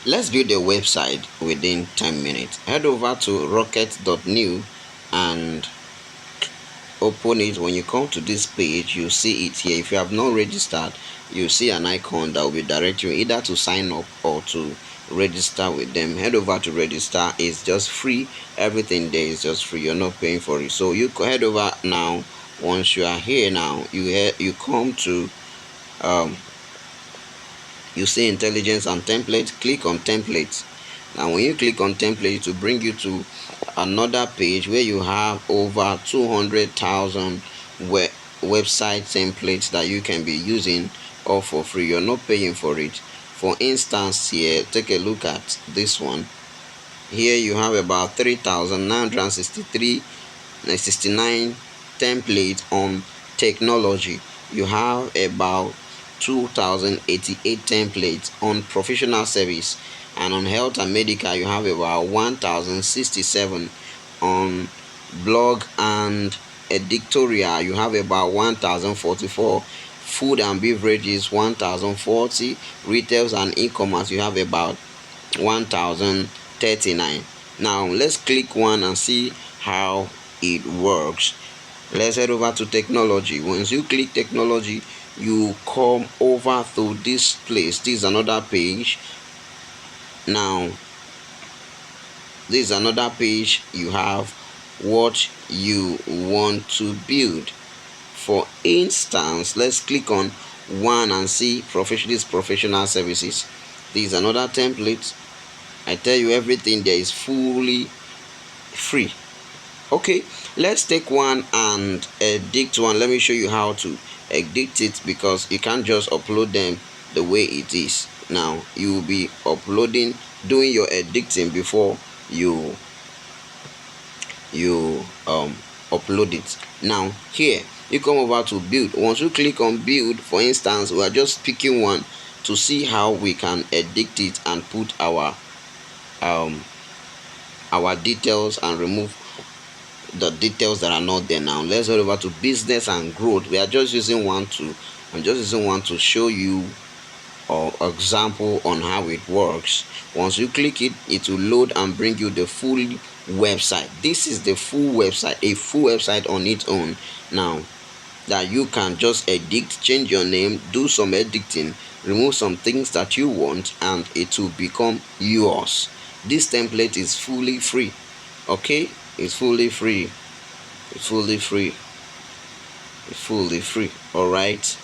Let's build a website within 10 minutes. Head over to rocket.new and open it. When you come to this page, you see it here. If you have not registered, you see an icon that will be direct you either to sign up or to register with them. Head over to register. It's just free. Everything there is just free. You're not paying for it. So you head over now. Once you are here now, you come to you see intelligence and template. Click on templates. Now when you click on template, it will bring you to another page where you have over 200,000 website templates that you can be using all for free. You're not paying for it. For instance, here, take a look at this one. Here you have about 3,969 templates on technology. You have about 2,088 templates on professional service, and on health and medical you have about 1,067. On blog and editorial you have about 1,044. Food and beverages 1,040. Retails and e-commerce you have about 1,039. Now let's click one and see how it works. Let's head over to technology. Once you click technology, you come over to this place. This is another page. Now this is another page. You have what you want to build. For instance, let's click on one and see professional services. This is another template. I tell you, everything there is fully free. Okay, let's take one and edit one. Let me show you how to edit it, because you can't just upload them the way it is. Now you will be doing your editing before you upload it. Now here you come over to build. Once you click on build, for instance, we are just picking one to see how we can edit it and put our details and remove the details that are not there. Now let's go over to business and growth. We are just using one to show you an example on how it works. Once you click it, it will load and bring you the full website. This is the full website, a full website on its own. Now that you can just edit, change your name, do some editing, remove some things that you want, and it will become yours. This template is fully free. Okay, it's fully free. All right,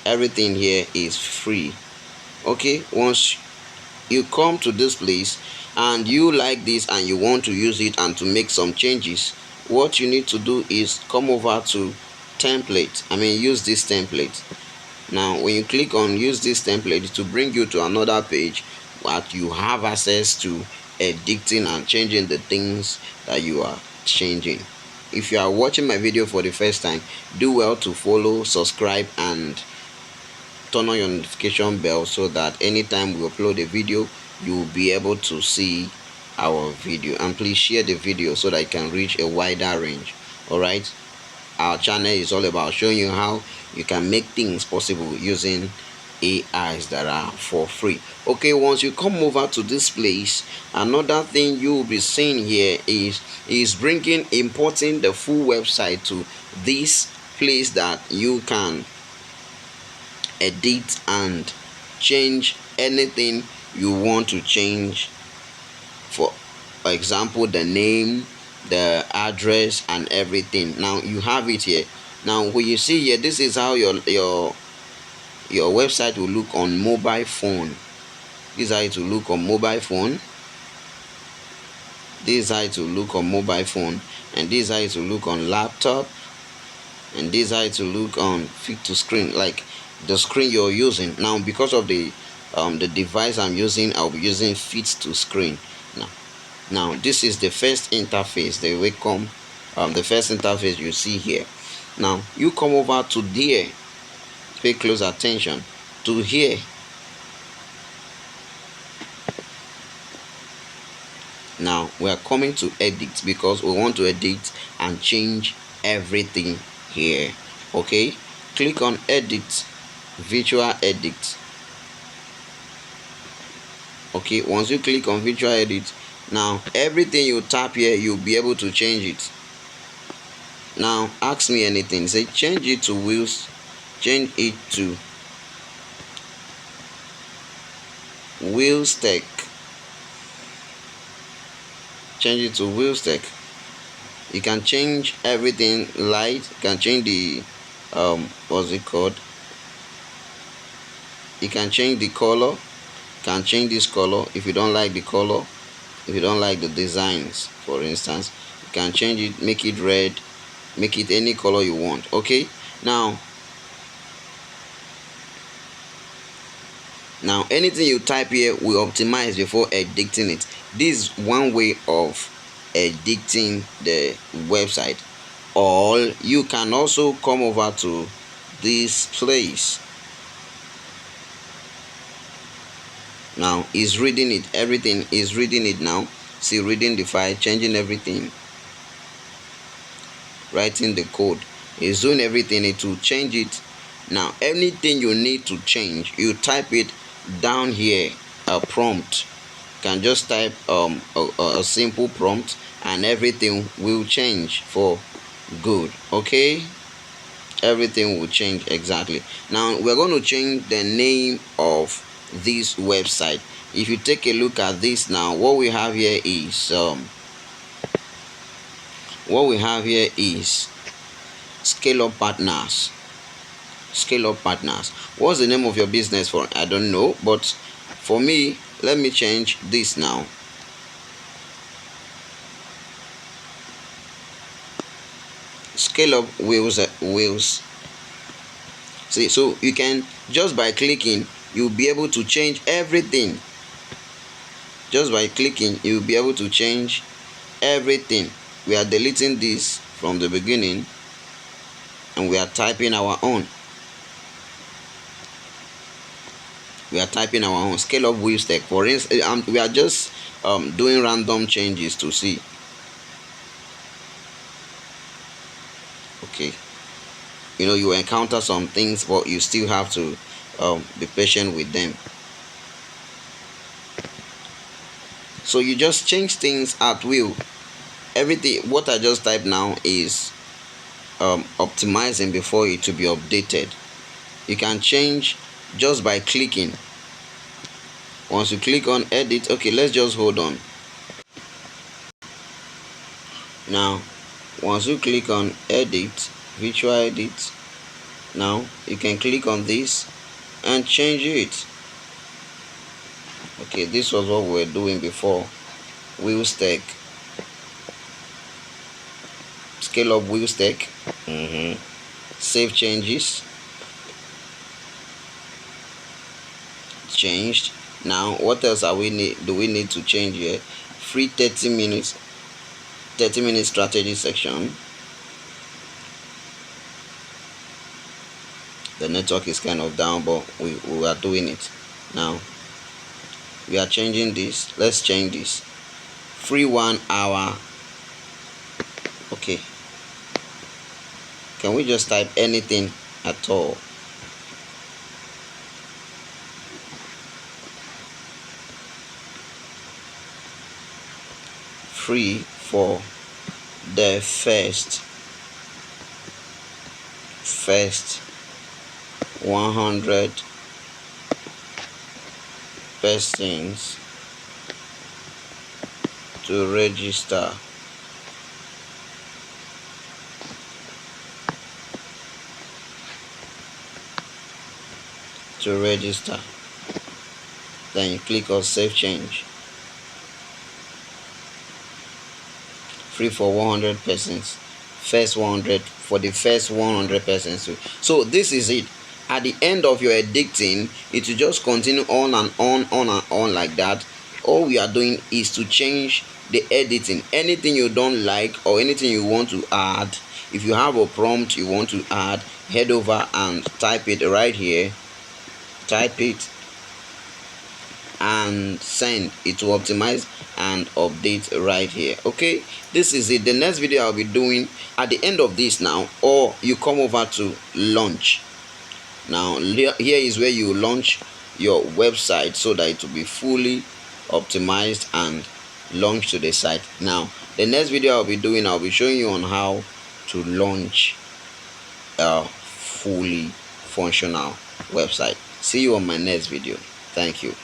everything here is free. Okay, once you come to this place and you like this and you want to use it and to make some changes, what you need to do is come over to use this template. Now when you click on use this template, to bring you to another page where you have access to editing and changing the things that you are changing. If you are watching my video for the first time, do well to follow, subscribe, and turn on your notification bell so that anytime we upload a video, you will be able to see our video. And please share the video so that it can reach a wider range. All right, our channel is all about showing you how you can make things possible using AIs that are for free. Okay, once you come over to this place, another thing you will be seeing here is importing the full website to this place that you can edit and change anything you want to change. For example, the name, the address, and everything. Now you have it here. Now when you see here, this is how your website will look on mobile phone. This is how it will look on mobile phone. This is how it will look on mobile phone, and this is how it will look on laptop, and this is how it will look on fit to screen, like the screen you're using. Now because of the device I'm using, I'll be using fit to screen. Now this is the first interface, the welcome, the first interface you see here. Now you come over to there, pay close attention to here. Now we are coming to edit, because we want to edit and change everything here. Okay, click on edit, virtual edit. Okay, once you click on virtual edit, now everything you tap here, you'll be able to change it. Now ask me anything. Say change it to wheels, change it to wheels tech, change it to wheels tech. You can change everything. Light, you can change the what's it called, you can change the color, you can change this color. If you don't like the color, if you don't like the designs, for instance, you can change it, make it red, make it any color you want. Okay, now anything you type here will optimize before editing it. This is one way of editing the website. Or you can also come over to this place. Now it's reading it, everything is reading it now. See, reading the file, changing everything, writing the code, is doing everything. It will change it. Now anything you need to change, you type it down here. A prompt, you can just type a simple prompt and everything will change for good. Okay, everything will change exactly. Now we're going to change the name of this website. If you take a look at this now, what we have here is scale up partners. Scale up partners. What's the name of your business? For I don't know, but for me, let me change this now. Scale up wheels. See, so you can, just by clicking, you'll be able to change everything. Just by clicking, you'll be able to change everything. We are deleting this from the beginning and we are typing our own. We are typing our own scale up wheels tech. For instance, we are just doing random changes to see. Okay, you encounter some things, but you still have to be patient with them. So you just change things at will. Everything what I just typed now is optimizing before it to be updated. You can change just by clicking. Once you click on edit, okay, let's just hold on. Now once you click on edit, virtual edit, now you can click on this and change it. Okay, this was what we were doing before. Wheels tech, scale up wheels tech. Save changes, changed. Now what else do we need to change here? Free 30 minute strategy section. The network is kind of down, but we are doing it now. We are changing this. Let's change this. Free 1 hour. Okay, can we just type anything at all? Free for the first 100 persons to register. Then you click on save change. Free for 100 persons. First 100 for the first 100 persons. So this is it. At the end of your editing, it will just continue on and on like that. All we are doing is to change the editing. Anything you don't like or anything you want to add, if you have a prompt you want to add, head over and type it right here. Type it and send. It will optimize and update right here. Okay, this is it. The next video I'll be doing at the end of this now, or you come over to launch. Now here is where you launch your website so that it will be fully optimized and launched to the site. Now the next video I'll be showing you on how to launch a fully functional website. See you on my next video. Thank you.